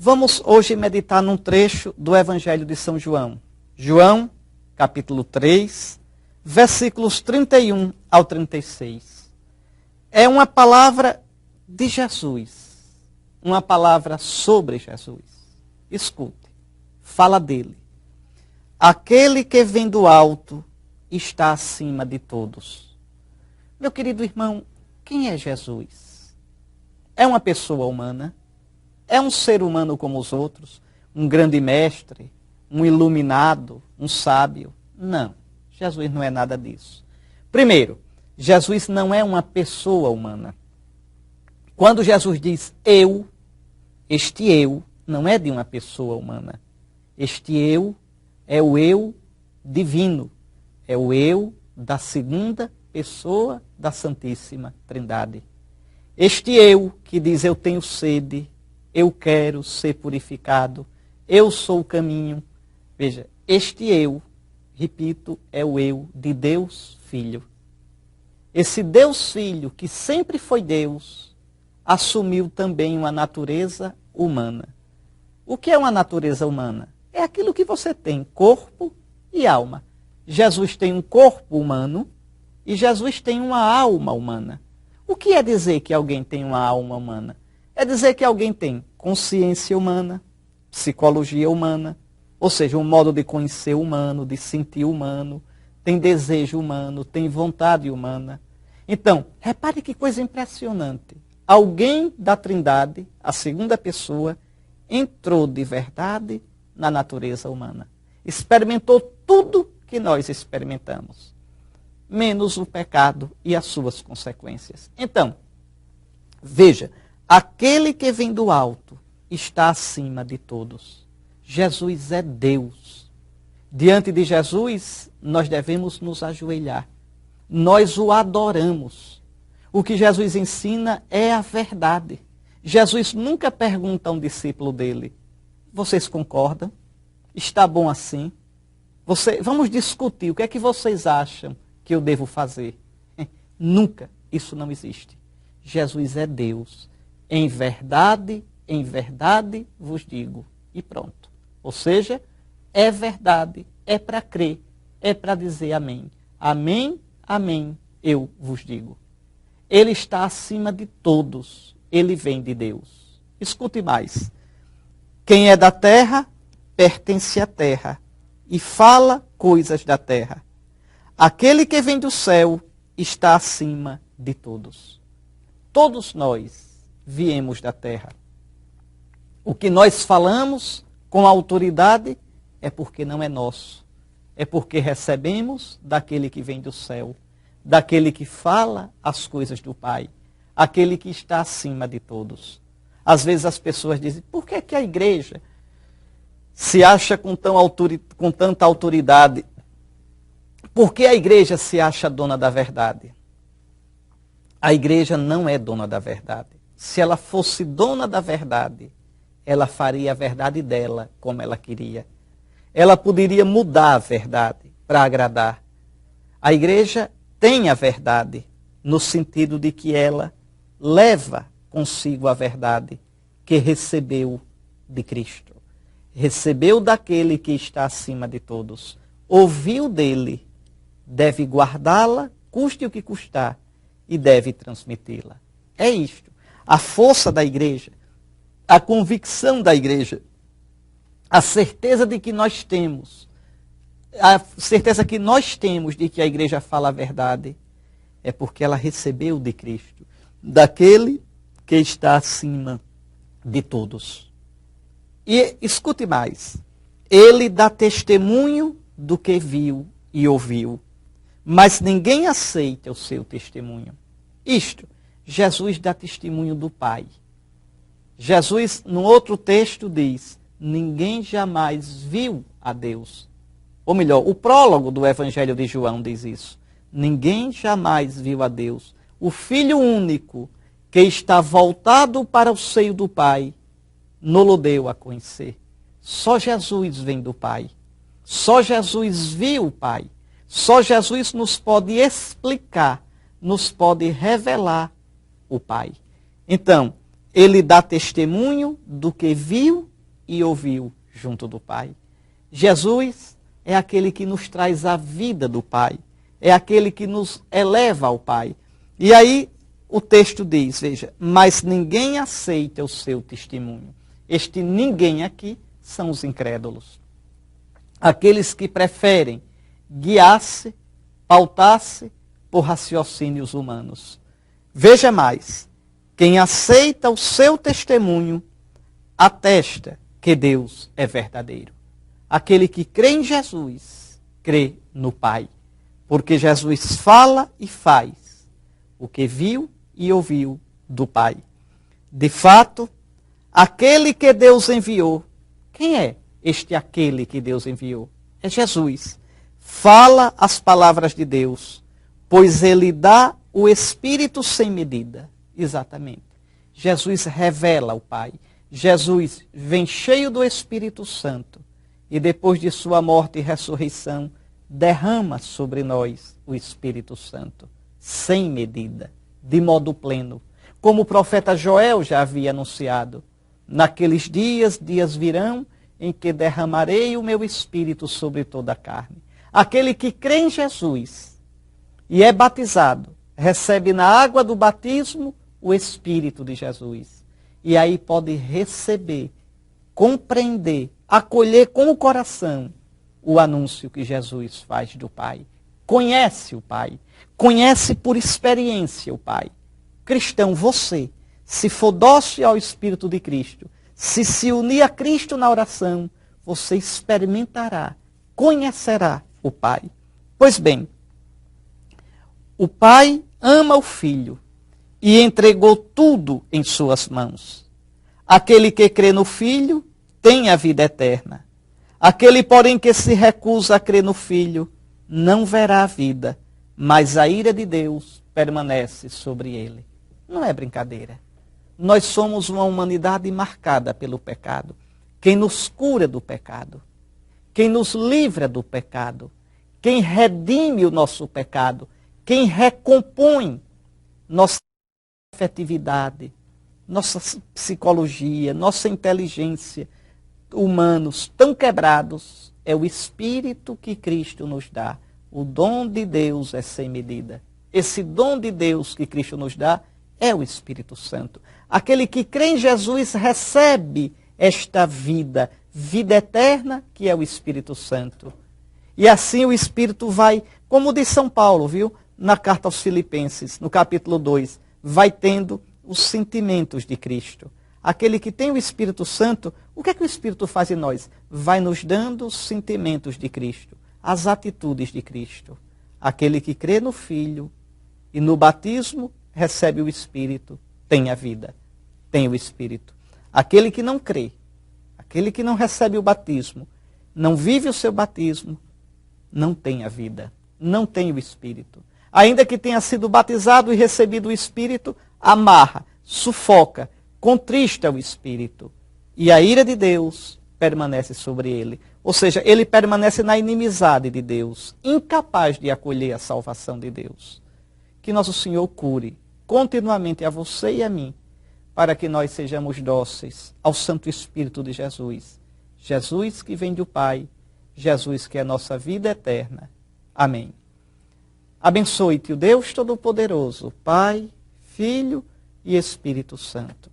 Vamos hoje meditar num trecho do Evangelho de São João. João, capítulo 3, versículos 31 ao 36. É uma palavra de Jesus, uma palavra sobre Jesus. Escute, fala dele. Aquele que vem do alto está acima de todos. Meu querido irmão, quem é Jesus? É uma pessoa humana? É um ser humano como os outros? Um grande mestre? Um iluminado? Um sábio? Não, Jesus não é nada disso. Primeiro, Jesus não é uma pessoa humana. Quando Jesus diz eu, este eu não é de uma pessoa humana. Este eu é o eu divino. É o eu da segunda pessoa da Santíssima Trindade. Este eu que diz eu tenho sede, eu quero ser purificado, eu sou o caminho. Veja, este eu, repito, é o eu de Deus Filho. Esse Deus Filho, que sempre foi Deus, assumiu também uma natureza humana. O que é uma natureza humana? É aquilo que você tem, corpo e alma. Jesus tem um corpo humano e Jesus tem uma alma humana. O que é dizer que alguém tem uma alma humana? É dizer que alguém tem consciência humana, psicologia humana, ou seja, um modo de conhecer humano, de sentir humano, tem desejo humano, tem vontade humana. Então, repare que coisa impressionante. Alguém da Trindade, a segunda pessoa, entrou de verdade na natureza humana. Experimentou tudo que nós experimentamos, menos o pecado e as suas consequências. Então, veja, aquele que vem do alto está acima de todos. Jesus é Deus. Diante de Jesus, nós devemos nos ajoelhar. Nós o adoramos. O que Jesus ensina é a verdade. Jesus nunca pergunta a um discípulo dele, vocês concordam? Está bom assim? Vamos discutir, o que é que vocês acham que eu devo fazer? Nunca, isso não existe. Jesus é Deus. Em verdade vos digo. E pronto. Ou seja, é verdade, é para crer, é para dizer amém. Amém, amém, eu vos digo. Ele está acima de todos. Ele vem de Deus. Escute mais. Quem é da terra, pertence à terra e fala coisas da terra. Aquele que vem do céu está acima de todos. Todos nós viemos da terra. O que nós falamos com autoridade é porque não é nosso. É porque recebemos daquele que vem do céu, daquele que fala as coisas do Pai, aquele que está acima de todos. Às vezes as pessoas dizem, por que que a igreja se acha com tanta autoridade? Por que a igreja se acha dona da verdade? A igreja não é dona da verdade. Se ela fosse dona da verdade, ela faria a verdade dela como ela queria. Ela poderia mudar a verdade para agradar. A igreja tem a verdade, no sentido de que ela leva consigo a verdade que recebeu de Cristo. Recebeu daquele que está acima de todos. Ouviu dele, deve guardá-la, custe o que custar, e deve transmiti-la. É isto. A força da igreja, a convicção da igreja, a certeza de que nós temos, a certeza que nós temos de que a igreja fala a verdade, é porque ela recebeu de Cristo, daquele que está acima de todos. E escute mais, ele dá testemunho do que viu e ouviu, mas ninguém aceita o seu testemunho. Isto, Jesus dá testemunho do Pai. Jesus, no outro texto, diz, ninguém jamais viu a Deus. Ou melhor, o prólogo do Evangelho de João diz isso. Ninguém jamais viu a Deus. O Filho único, que está voltado para o seio do Pai, não-lo deu a conhecer. Só Jesus vem do Pai. Só Jesus viu o Pai. Só Jesus nos pode explicar, nos pode revelar o Pai. Então, ele dá testemunho do que viu e ouviu junto do Pai. Jesus é aquele que nos traz a vida do Pai. É aquele que nos eleva ao Pai. E aí o texto diz, veja, mas ninguém aceita o seu testemunho. Este ninguém aqui são os incrédulos. Aqueles que preferem guiar-se, pautar-se por raciocínios humanos. Veja mais, quem aceita o seu testemunho atesta que Deus é verdadeiro. Aquele que crê em Jesus, crê no Pai. Porque Jesus fala e faz o que viu e ouviu do Pai. De fato, aquele que Deus enviou, quem é este aquele que Deus enviou? É Jesus. Fala as palavras de Deus, pois ele dá o Espírito sem medida. Exatamente. Jesus revela o Pai. Jesus vem cheio do Espírito Santo e depois de sua morte e ressurreição, derrama sobre nós o Espírito Santo, sem medida, de modo pleno. Como o profeta Joel já havia anunciado, naqueles dias virão em que derramarei o meu Espírito sobre toda a carne. Aquele que crê em Jesus e é batizado, recebe na água do batismo o Espírito de Jesus. E aí pode receber, compreender, acolher com o coração o anúncio que Jesus faz do Pai. Conhece o Pai. Conhece por experiência o Pai. Cristão, você, se for dócil ao Espírito de Cristo, se unir a Cristo na oração, você experimentará, conhecerá o Pai. Pois bem, o Pai ama o Filho e entregou tudo em suas mãos. Aquele que crê no Filho tem a vida eterna. Aquele, porém, que se recusa a crer no Filho, não verá a vida, mas a ira de Deus permanece sobre ele. Não é brincadeira. Nós somos uma humanidade marcada pelo pecado. Quem nos cura do pecado, quem nos livra do pecado, quem redime o nosso pecado, quem recompõe nossa afetividade, nossa psicologia, nossa inteligência, humanos tão quebrados, é o Espírito que Cristo nos dá. O dom de Deus é sem medida. Esse dom de Deus que Cristo nos dá é o Espírito Santo. Aquele que crê em Jesus recebe esta vida, vida eterna, que é o Espírito Santo. E assim o Espírito vai, como diz São Paulo, viu? Na carta aos Filipenses, no capítulo 2, vai tendo os sentimentos de Cristo. Aquele que tem o Espírito Santo, o que é que o Espírito faz em nós? Vai nos dando os sentimentos de Cristo, as atitudes de Cristo. Aquele que crê no Filho e no batismo recebe o Espírito, tem a vida, tem o Espírito. Aquele que não crê, aquele que não recebe o batismo, não vive o seu batismo, não tem a vida, não tem o Espírito. Ainda que tenha sido batizado e recebido o Espírito, amarra, sufoca, contrista o Espírito. E a ira de Deus permanece sobre ele. Ou seja, ele permanece na inimizade de Deus, incapaz de acolher a salvação de Deus. Que nosso Senhor cure continuamente a você e a mim, para que nós sejamos dóceis ao Santo Espírito de Jesus. Jesus que vem do Pai, Jesus que é a nossa vida eterna. Amém. Abençoe-te o Deus Todo-Poderoso, Pai, Filho e Espírito Santo.